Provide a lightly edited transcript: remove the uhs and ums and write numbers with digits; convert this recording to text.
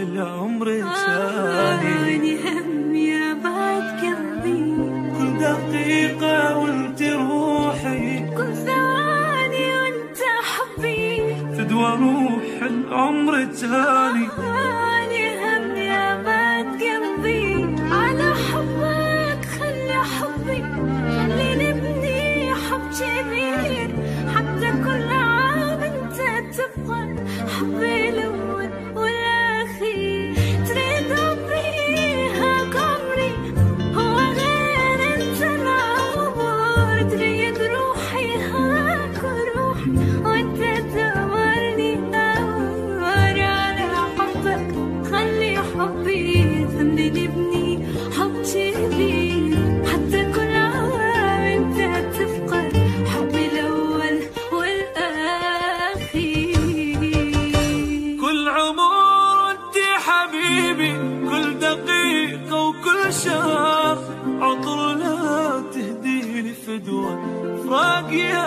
العمر ثاني هم يا بعد قلبي، كل دقيقة وانت روحي، كل ثواني وانت حبي، فدوى روح العمر الثاني. هم يا بعد قلبي، على حبك خلي حبي، خلي نبني حب كبير، حتى كل عام انت تبقى حبي الاول والاخير. تريد ربيها عمري، هو غير انت العمر، تريد روحي هاك روحي، وانت تأمرني أمر. على حبك خلي حبي، خلي نبني حب كبير، حتى كل عام انت تبقى حبي الاول والاخير. كل عمر انت حبيبي، كل دقيقة وكل شهر عطر لا تهديني فدوى فراق يا